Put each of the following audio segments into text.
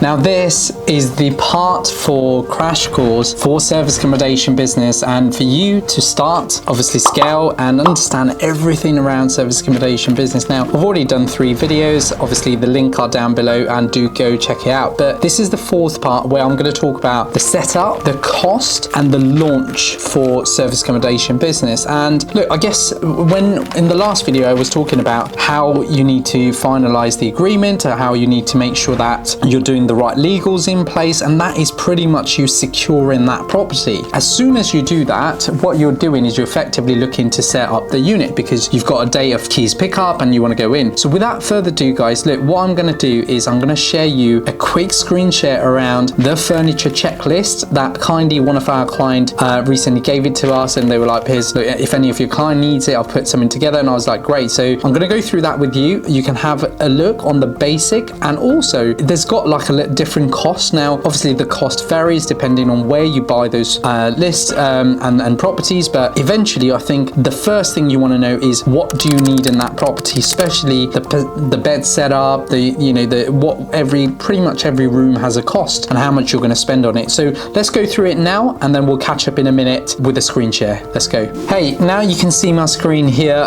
Now this is the part 4 crash course for service accommodation business, and for you to start, obviously scale and understand everything around service accommodation business. Now I've already done 3 videos, obviously the link are down below and do go check it out, but this is the 4th part where I'm going to talk about the setup, the cost and the launch for service accommodation business. And look, I guess when in the last video I was talking about how you need to finalize the agreement, or how you need to make sure that you're doing the right legals in place, and that is pretty much you securing that property. As soon as you do that, what you're doing is you're effectively looking to set up the unit, because you've got a day of keys pickup and you want to go in. So without further ado guys, look, what I'm going to do is I'm going to share you a quick screen share around the furniture checklist that kindly one of our clients recently gave it to us, and they were like, Piers, look, if any of your client needs it, I'll put something together. And I was like, great. So I'm going to go through that with you. You can have a look on the basic, and also there's got like a different cost. Now obviously the cost varies depending on where you buy those lists and properties, but eventually I think the first thing you want to know is what do you need in that property, especially the bed setup, pretty much every room has a cost and how much you're going to spend on it. So let's go through it now, and then we'll catch up in a minute with a screen share. Let's go. Hey, now you can see my screen here.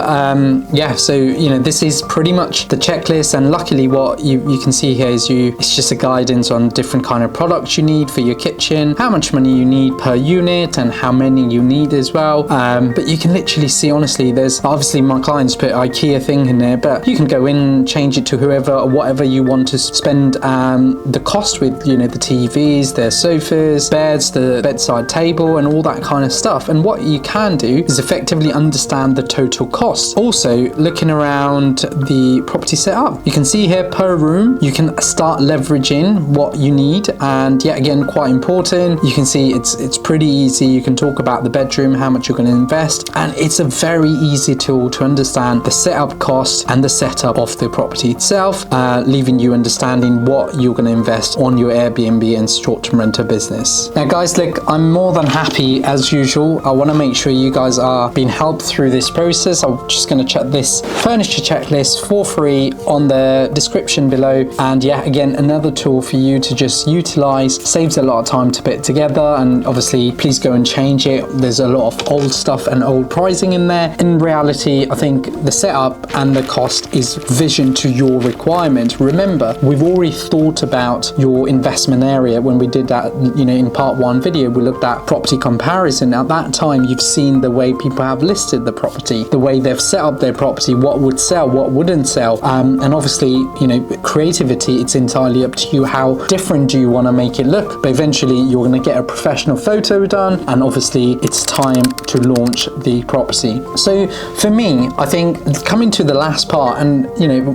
So this is pretty much the checklist, and luckily what you can see here is it's just a guidance on different kind of products you need for your kitchen, how much money you need per unit and how many you need as well. But you can literally see, honestly, there's obviously my clients put IKEA thing in there, but you can go in, change it to whoever or whatever you want to spend the cost with, the TVs, the sofas, beds, the bedside table and all that kind of stuff. And what you can do is effectively understand the total cost. Also looking around the property setup, you can see here per room you can start leveraging what you need, and yet again quite important, you can see it's pretty easy. You can talk about the bedroom, how much you're going to invest, and it's a very easy tool to understand the setup cost and the setup of the property itself, leaving you understanding what you're going to invest on your Airbnb and short-term rental business. Now guys, look, I'm more than happy as usual. I want to make sure you guys are being helped through this process. I'm just going to check this furniture checklist for free on the description below, and yeah, again, another tool for you to just utilize. Saves a lot of time to put it together, and obviously please go and change it. There's a lot of old stuff and old pricing in there. In reality, I think the setup and the cost is vision to your requirement. Remember, we've already thought about your investment area when we did that, in part 1 video, we looked at property comparison. At that time, you've seen the way people have listed the property, the way they've set up their property, what would sell, what wouldn't sell. And obviously, creativity, it's entirely up to you. How different do you want to make it look? But eventually you're going to get a professional photo done, and obviously it's time to launch the property. So for me, I think coming to the last part, and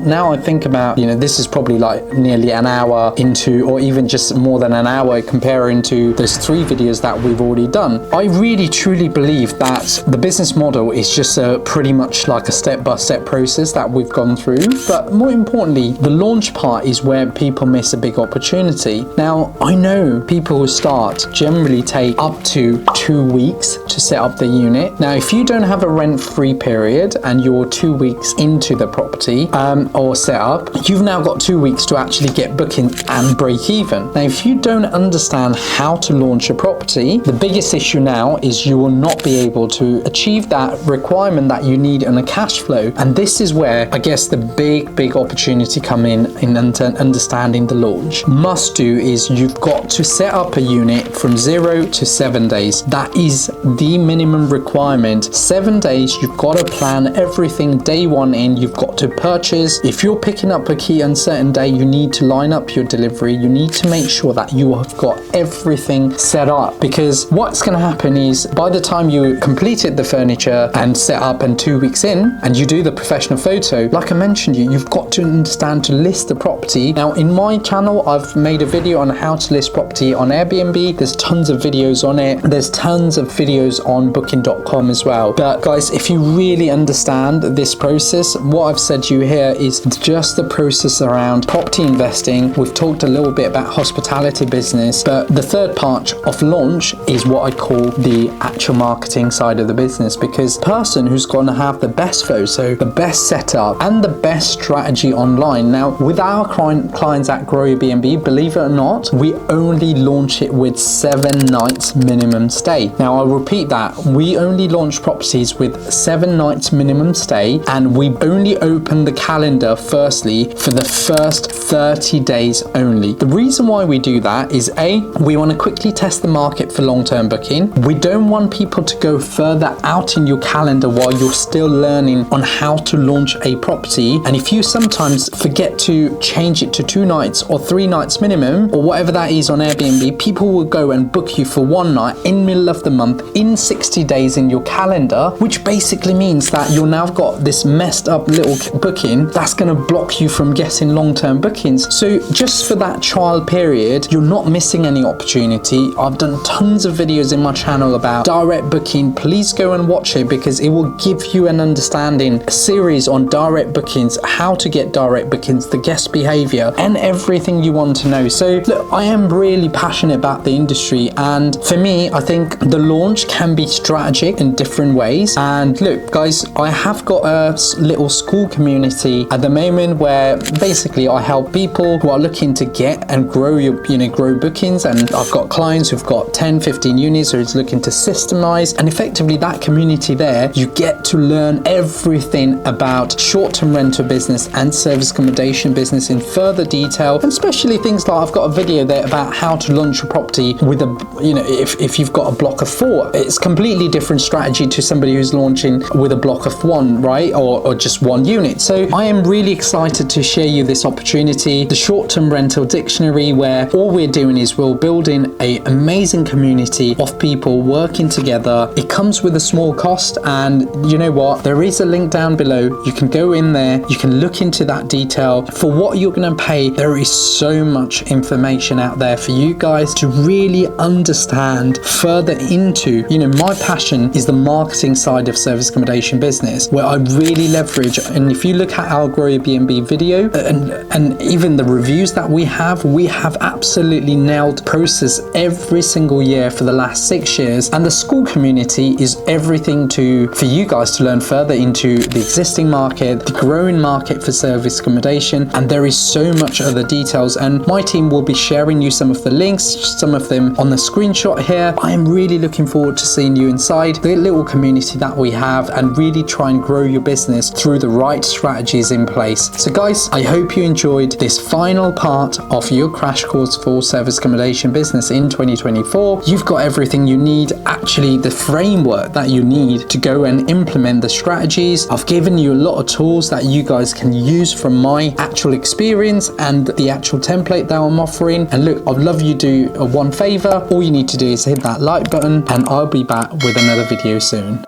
now I think about, this is probably like nearly an hour into, or even just more than an hour comparing to those 3 videos that we've already done. I really truly believe that the business model is just pretty much like a step-by-step process that we've gone through, but more importantly, the launch part is where people miss a big opportunity. Now, I know people who start generally take up to 2 weeks to set up the unit. Now, if you don't have a rent-free period and you're 2 weeks into the property or setup, you've now got 2 weeks to actually get booking and break even. Now, if you don't understand how to launch a property, the biggest issue now is you will not be able to achieve that requirement that you need on a cash flow. And this is where I guess the big opportunity come in understanding the launch. Must do is you've got to set up a unit from 0 to 7 days. That is the minimum requirement. 7 days, you've got to plan everything day 1 in. You've got to purchase. If you're picking up a key on a certain day, you need to line up your delivery. You need to make sure that you have got everything set up, because what's going to happen is by the time you completed the furniture and set up and 2 weeks in and you do the professional photo, like I mentioned, you've got to understand to list the property. Now in my channel, I've made a video on how to list property on Airbnb. There's tons of videos on it. There's tons of videos on booking.com as well. But guys, if you really understand this process, what I've said to you here is just the process around property investing. We've talked a little bit about hospitality business, but the third part of launch is what I call the actual marketing side of the business, because person who's going to have the best photo, the best setup and the best strategy online. Now with our clients at GrowYourBnb, Airbnb, believe it or not, we only launch it with 7 nights minimum stay. Now I'll repeat that. We only launch properties with 7 nights minimum stay, and we only open the calendar firstly for the first 30 days only. The reason why we do that is A, we want to quickly test the market for long-term booking. We don't want people to go further out in your calendar while you're still learning on how to launch a property. And if you sometimes forget to change it to 2 nights or 3 nights minimum, or whatever that is on Airbnb, people will go and book you for 1 night in middle of the month in 60 days in your calendar, which basically means that you've now got this messed up little booking that's going to block you from getting long-term bookings. So just for that trial period, you're not missing any opportunity. I've done tons of videos in my channel about direct booking. Please go and watch it, because it will give you an understanding, a series on direct bookings, how to get direct bookings, the guest behavior, and everything you want to know. So look, I am really passionate about the industry, and for me, I think the launch can be strategic in different ways. And look guys, I have got a little school community at the moment where basically I help people who are looking to get and grow grow bookings. And I've got clients who've got 10-15 units who's looking to systemize, and effectively that community there, you get to learn everything about short-term rental business and service accommodation business in further detail, and especially things like I've got a video there about how to launch a property with if you've got a block of 4. It's completely different strategy to somebody who's launching with a block of 1, right, or just 1 unit. So I am really excited to share you this opportunity, the short-term rental dictionary, where all we're doing is we're building an amazing community of people working together. It comes with a small cost, and you know what, there is a link down below. You can go in there, you can look into that detail for what you're going to pay. There is so much information out there for you guys to really understand further into. My passion is the marketing side of service accommodation business, where I really leverage, and if you look at our GrowYourBnb video and even the reviews that we have absolutely nailed process every single year for the last 6 years. And the school community is everything for you guys to learn further into the existing market, the growing market for service accommodation, and there is so much other details. And my team will be sharing you some of the links, some of them on the screenshot here. I am really looking forward to seeing you inside the little community that we have, and really try and grow your business through the right strategies in place. So guys, I hope you enjoyed this final part of your crash course for service accommodation business in 2024. You've got everything you need, actually the framework that you need to go and implement the strategies. I've given you a lot of tools that you guys can use from my actual experience and the actual template that I'm offering. And look, I'd love you to do one favor. All you need to do is hit that like button, and I'll be back with another video soon.